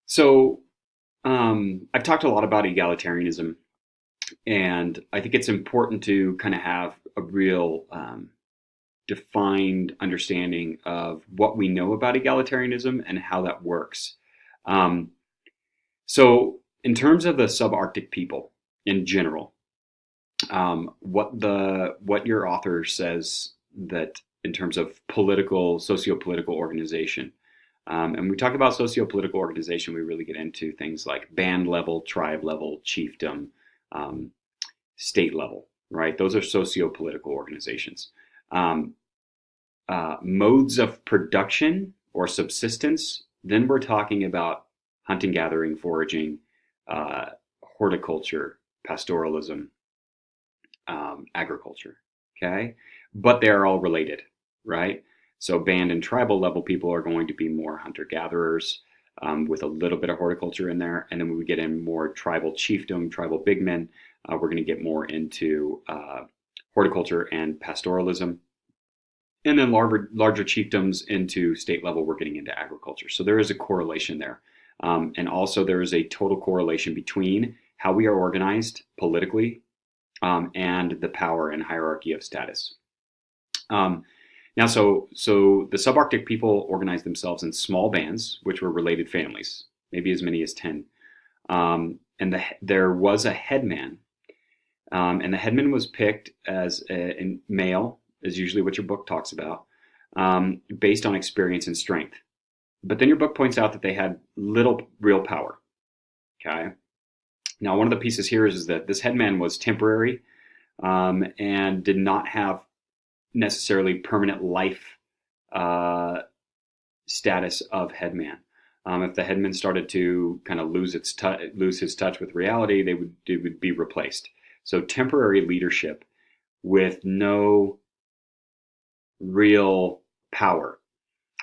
So, I've talked a lot about egalitarianism, and I think it's important to kind of have a real defined understanding of what we know about egalitarianism and how that works. Um, in terms of the subarctic people in general, what your author says that in terms of socio-political organization. And we talk about socio-political organization, we really get into things like band level, tribe level, chiefdom, um, state level, right? Those are socio-political organizations. Um, Modes of production or subsistence, then we're talking about hunting, gathering, foraging, uh, horticulture, pastoralism, agriculture. Okay, but they're all related, right? So band and tribal level people are going to be more hunter gatherers with a little bit of horticulture in there, and then when we get in more tribal chiefdom, tribal big men, we're going to get more into horticulture and pastoralism. And then larger chiefdoms into state level, we're getting into agriculture. So there is a correlation there. And also, there is a total correlation between how we are organized politically and the power and hierarchy of status. Um, so the subarctic people organized themselves in small bands, which were related families, maybe as many as 10. There was a headman, and the headman was picked as a male, is usually what your book talks about, based on experience and strength. But then your book points out that they had little real power. Okay. Now, one of the pieces here is that this headman was temporary and did not have necessarily permanent life status of headman. If the headman started to kind of lose his touch with reality, it would be replaced. So temporary leadership with no real power.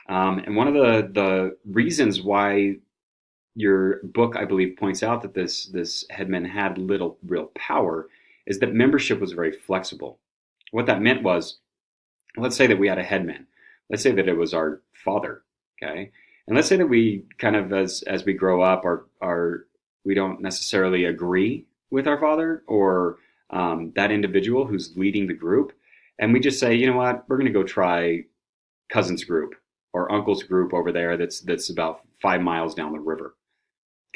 And one of the reasons why your book, I believe, points out that this headman had little real power is that membership was very flexible. What that meant was, let's say that we had a headman. Let's say that it was our father, okay? And let's say that we kind of, as we grow up, we don't necessarily agree with our father or that individual who's leading the group, and we just say, you know what, we're going to go try cousin's group or uncle's group over there that's about 5 miles down the river.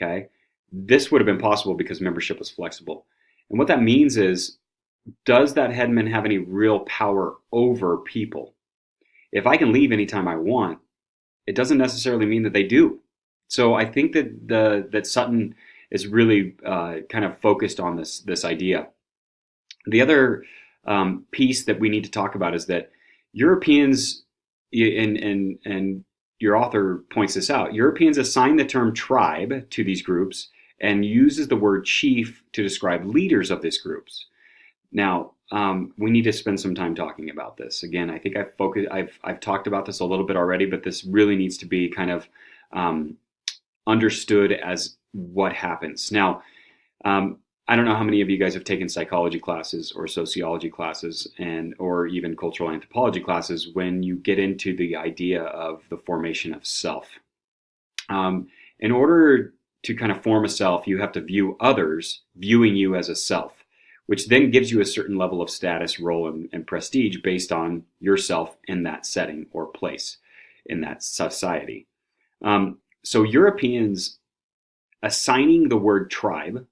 Okay, this would have been possible because membership was flexible, and what that means is, does that headman have any real power over people? If I can leave anytime I want, it doesn't necessarily mean that they do. So I think that Sutton is really kind of focused on this idea. The other piece that we need to talk about is that Europeans, and your author points this out, Europeans assign the term tribe to these groups and uses the word chief to describe leaders of these groups. Now, we need to spend some time talking about this. Again, I think I've talked about this a little bit already, but this really needs to be kind of understood as what happens. Now, I don't know how many of you guys have taken psychology classes or sociology classes or even cultural anthropology classes when you get into the idea of the formation of self. In order to kind of form a self, you have to view others viewing you as a self, which then gives you a certain level of status, role, and prestige based on yourself in that setting or place in that society. So Europeans assigning the word tribe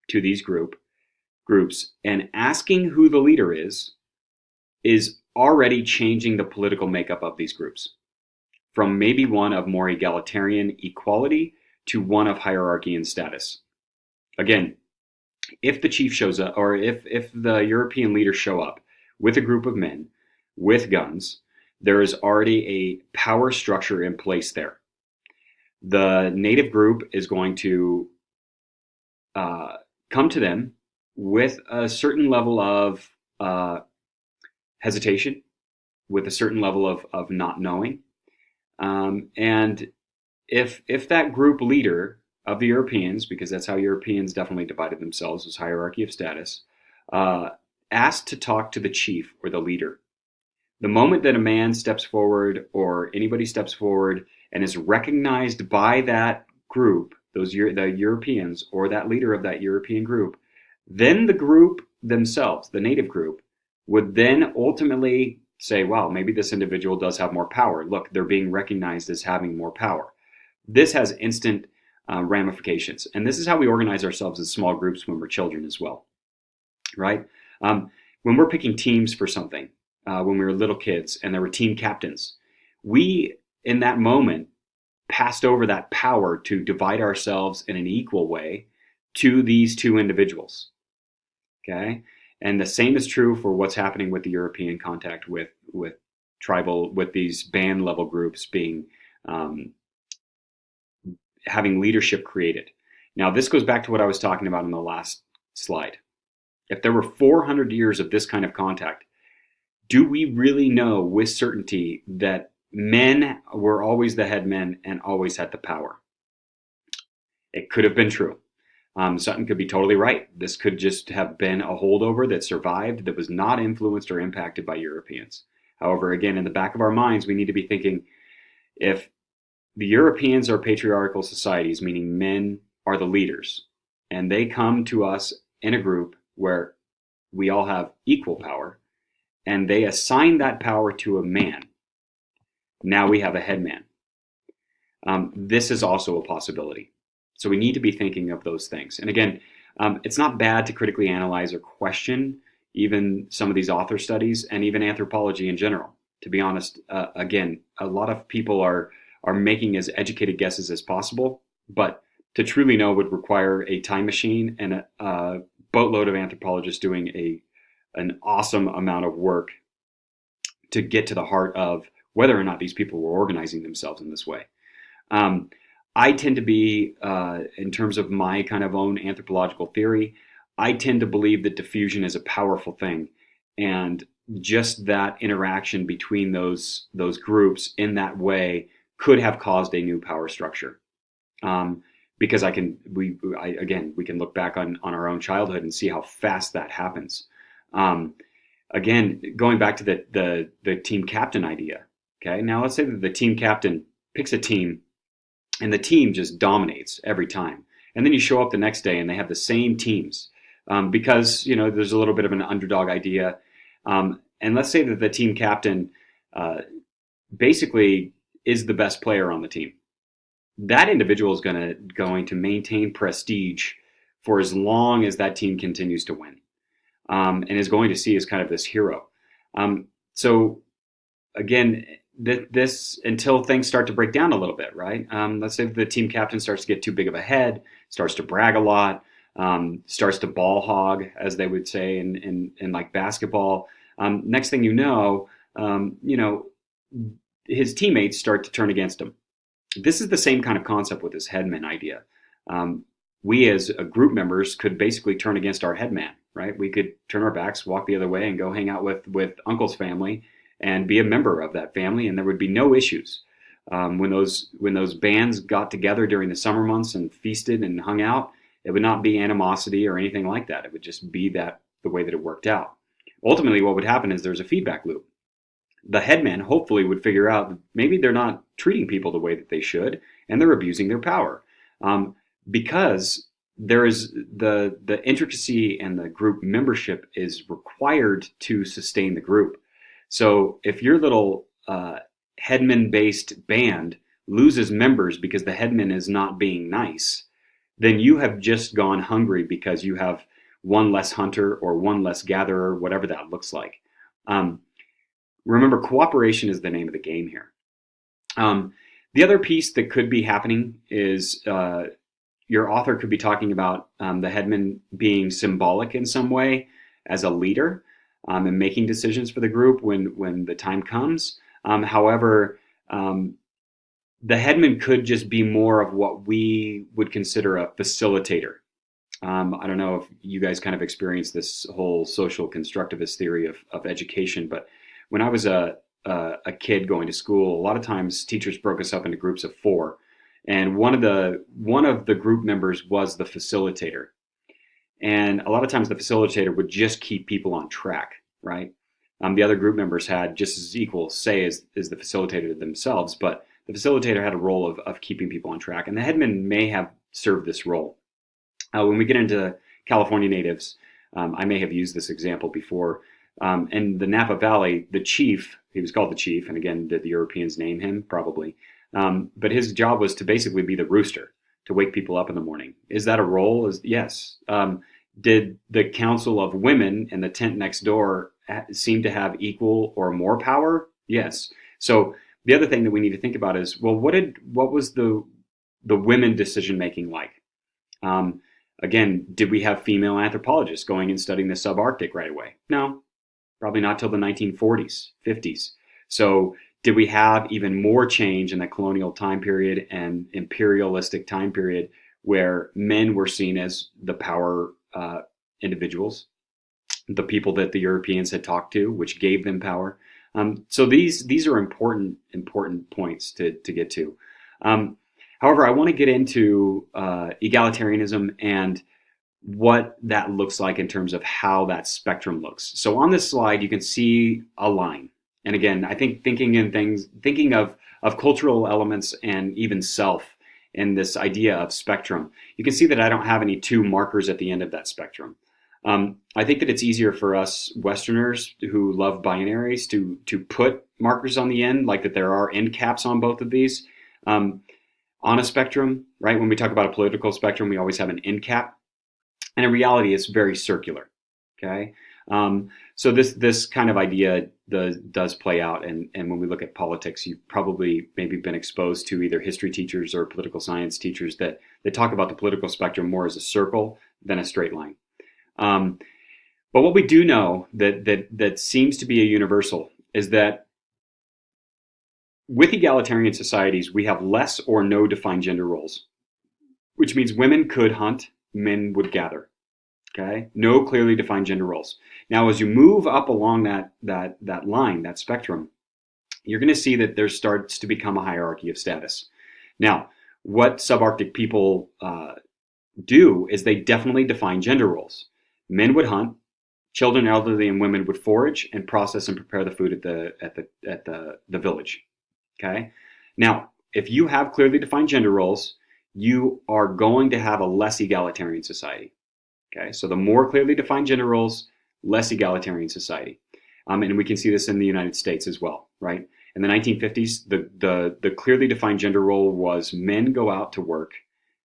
to these groups and asking who the leader is already changing the political makeup of these groups from maybe one of more egalitarian equality to one of hierarchy and status. Again, if the chief shows up, or if the European leaders show up with a group of men with guns, there is already a power structure in place there. The native group is going to come to them with a certain level of hesitation, with a certain level of not knowing. And if that group leader of the Europeans, because that's how Europeans definitely divided themselves, was hierarchy of status, asked to talk to the chief or the leader. The moment that a man steps forward or anybody steps forward and is recognized by that group the Europeans or that leader of that European group, then the group themselves, the native group, would then ultimately say, wow, maybe this individual does have more power. Look, they're being recognized as having more power. This has instant ramifications. And this is how we organize ourselves as small groups when we're children as well, right? When we're picking teams for something, when we were little kids and there were team captains, we, in that moment, passed over that power to divide ourselves in an equal way to these two individuals. Okay? And the same is true for what's happening with the European contact with tribal, with these band level groups being having leadership created. Now, this goes back to what I was talking about in the last slide. If there were 400 years of this kind of contact, do we really know with certainty that men were always the head men and always had the power? It could have been true. Sutton could be totally right. This could just have been a holdover that survived, that was not influenced or impacted by Europeans. However, again, in the back of our minds, we need to be thinking, if the Europeans are patriarchal societies, meaning men are the leaders, and they come to us in a group where we all have equal power, and they assign that power to a man, now we have a head man. This is also a possibility. So we need to be thinking of those things. And again, it's not bad to critically analyze or question even some of these author studies and even anthropology in general. To be honest, again, a lot of people are making as educated guesses as possible, but to truly know would require a time machine and a boatload of anthropologists doing an awesome amount of work to get to the heart of whether or not these people were organizing themselves in this way. I tend to be, in terms of my kind of own anthropological theory, I tend to believe that diffusion is a powerful thing. And just that interaction between those groups in that way could have caused a new power structure. Because we can look back on our own childhood and see how fast that happens. Again, going back to the team captain idea. Okay, now let's say that the team captain picks a team and the team just dominates every time. And then you show up the next day and they have the same teams because, there's a little bit of an underdog idea. And let's say that the team captain basically is the best player on the team. That individual is going to maintain prestige for as long as that team continues to win, and is going to see as kind of this hero. So again, this until things start to break down a little bit, right? Let's say the team captain starts to get too big of a head, starts to brag a lot, starts to ball hog, as they would say in like basketball. Next thing you know, his teammates start to turn against him. This is the same kind of concept with this headman idea. We as group members could basically turn against our headman, right? We could turn our backs, walk the other way, and go hang out with Uncle's family and be a member of that family, and there would be no issues. When those bands got together during the summer months and feasted and hung out, it would not be animosity or anything like that. It would just be the way that it worked out. Ultimately, what would happen is there's a feedback loop. The headman hopefully would figure out that maybe they're not treating people the way that they should, and they're abusing their power. Because there is the intricacy and the group membership is required to sustain the group. So if your little headman-based band loses members because the headman is not being nice, then you have just gone hungry because you have one less hunter or one less gatherer, whatever that looks like. Remember, cooperation is the name of the game here. The other piece that could be happening is your author could be talking about the headman being symbolic in some way as a leader and making decisions for the group when the time comes. However, the headman could just be more of what we would consider a facilitator. I don't know if you guys kind of experienced this whole social constructivist theory of education, but when I was a kid going to school, a lot of times teachers broke us up into groups of 4, and one of the group members was the facilitator. And a lot of times the facilitator would just keep people on track, right? The other group members had just as equal say as the facilitator themselves, but the facilitator had a role of keeping people on track. And the headman may have serve this role. When we get into California natives, I may have used this example before. In the Napa Valley, the chief, he was called the chief, and again, did the Europeans name him? Probably. But his job was to basically be the rooster, to wake people up in the morning. Is that a role? Yes. Did the council of women in the tent next door seem to have equal or more power? Yes. So the other thing that we need to think about is, well, what was the women decision making like? Again, did we have female anthropologists going and studying the subarctic right away? No, probably not till the 1940s, 50s. So did we have even more change in the colonial time period and imperialistic time period where men were seen as the power individuals, the people that the Europeans had talked to, which gave them power? So these are important points to get to. However, I want to get into egalitarianism and what that looks like in terms of how that spectrum looks. So on this slide, you can see a line. And again, I think thinking of cultural elements and even self in this idea of spectrum, you can see that I don't have any two markers at the end of that spectrum. I think that it's easier for us Westerners who love binaries to put markers on the end, like that there are end caps on both of these. On a spectrum, right? When we talk about a political spectrum, we always have an end cap. And in reality, it's very circular, okay? So this kind of idea does play out. And when we look at politics, you've probably maybe been exposed to either history teachers or political science teachers that talk about the political spectrum more as a circle than a straight line. But what we do know that seems to be a universal is that with egalitarian societies, we have less or no defined gender roles, which means women could hunt, men would gather. Okay, no clearly defined gender roles. Now, as you move up along that line, that spectrum, you're going to see that there starts to become a hierarchy of status. Now, what subarctic people do is they definitely define gender roles. Men would hunt, children, elderly, and women would forage and process and prepare the food at the village. Okay. Now, if you have clearly defined gender roles, you are going to have a less egalitarian society. Okay. So the more clearly defined gender roles, less egalitarian society. And we can see this in the United States as well, right? In the 1950s, the clearly defined gender role was men go out to work,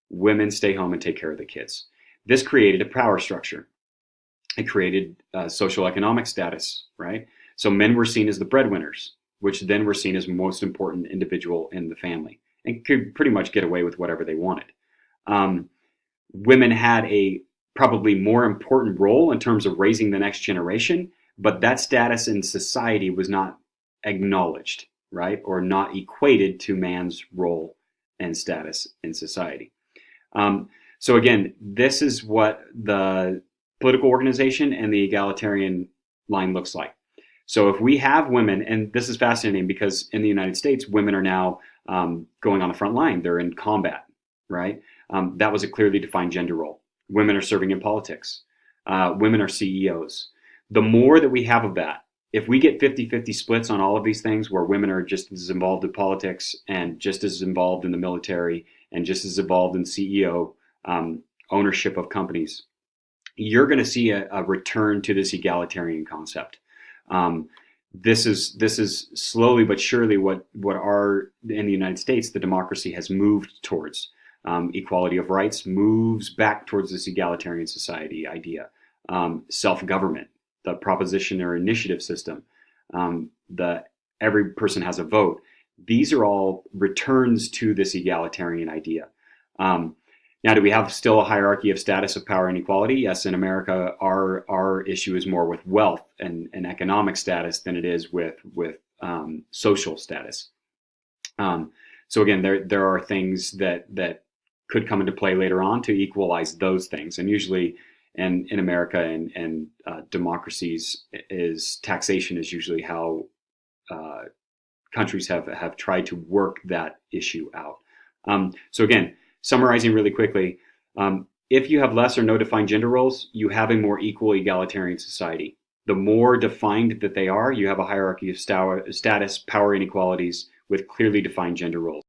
women stay home and take care of the kids. This created a power structure. It created social economic status, right? So men were seen as the breadwinners, which then were seen as the most important individual in the family and could pretty much get away with whatever they wanted. Women had a probably more important role in terms of raising the next generation, but that status in society was not acknowledged, right? Or not equated to man's role and status in society. So again, this is what the political organization and the egalitarian line looks like. So if we have women, and this is fascinating because in the United States, women are now going on the front line. They're in combat, right? That was a clearly defined gender role. Women are serving in politics. Women are CEOs. The more that we have of that, if we get 50-50 splits on all of these things where women are just as involved in politics and just as involved in the military and just as involved in CEO ownership of companies, you're going to see a return to this egalitarian concept. This is slowly but surely what in the United States, the democracy has moved towards. Equality of rights moves back towards this egalitarian society idea. Self-government, the proposition or initiative system, every person has a vote. These are all returns to this egalitarian idea. Now, do we have still a hierarchy of status of power and equality? Yes, in America, our issue is more with wealth and economic status than it is with social status. So again, there are things that could come into play later on to equalize those things. And usually in America and democracies, taxation is usually how countries have tried to work that issue out. So again, summarizing really quickly, if you have less or no defined gender roles, you have a more equal egalitarian society. The more defined that they are, you have a hierarchy of status, power inequalities with clearly defined gender roles.